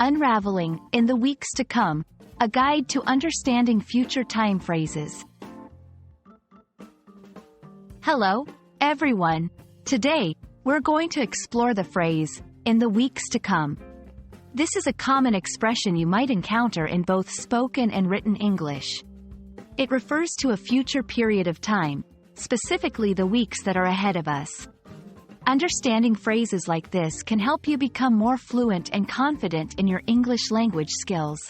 Unraveling, in the weeks to come, a guide to understanding future time phrases. Hello, everyone. Today, we're going to explore the phrase, in the weeks to come. This is a common expression you might encounter in both spoken and written English. It refers to a future period of time, specifically the weeks that are ahead of us. Understanding phrases like this can help you become more fluent and confident in your English language skills.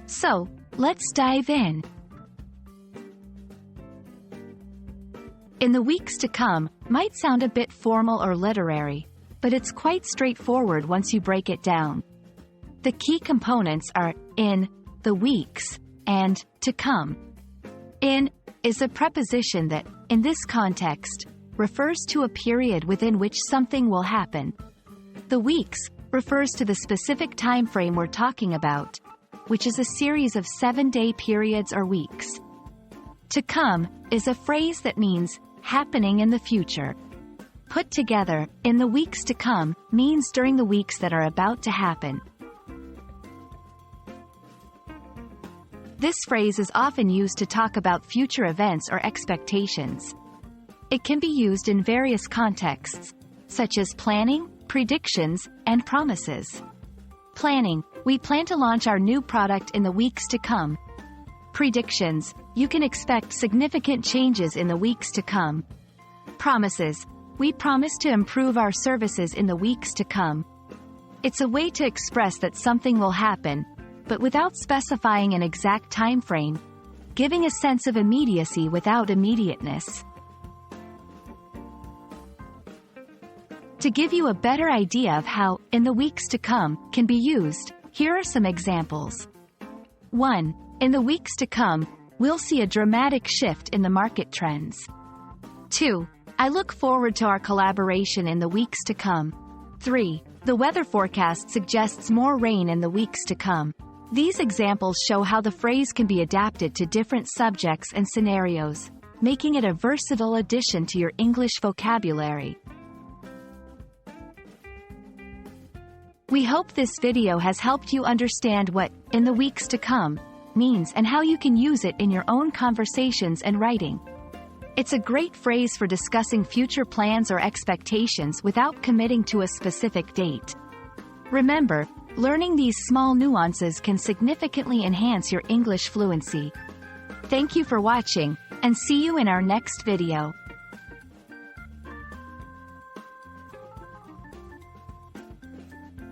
So, let's dive in. In the weeks to come might sound a bit formal or literary, but it's quite straightforward once you break it down. The key components are in, the weeks, and to come. In is a preposition that, in this context, refers to a period within which something will happen. The weeks refers to the specific time frame we're talking about, which is a series of 7-day periods or weeks. To come is a phrase that means happening in the future. Put together, in the weeks to come means during the weeks that are about to happen. This phrase is often used to talk about future events or expectations. It can be used in various contexts, such as planning, predictions, and promises. Planning, we plan to launch our new product in the weeks to come. Predictions, you can expect significant changes in the weeks to come. Promises, we promise to improve our services in the weeks to come. It's a way to express that something will happen, but without specifying an exact time frame, giving a sense of immediacy without immediateness. To give you a better idea of how, in the weeks to come, can be used, here are some examples. 1. In the weeks to come, we'll see a dramatic shift in the market trends. 2. I look forward to our collaboration in the weeks to come. 3. The weather forecast suggests more rain in the weeks to come. These examples show how the phrase can be adapted to different subjects and scenarios, making it a versatile addition to your English vocabulary. We hope this video has helped you understand what, in the weeks to come, means and how you can use it in your own conversations and writing. It's a great phrase for discussing future plans or expectations without committing to a specific date. Remember, learning these small nuances can significantly enhance your English fluency. Thank you for watching, and see you in our next video.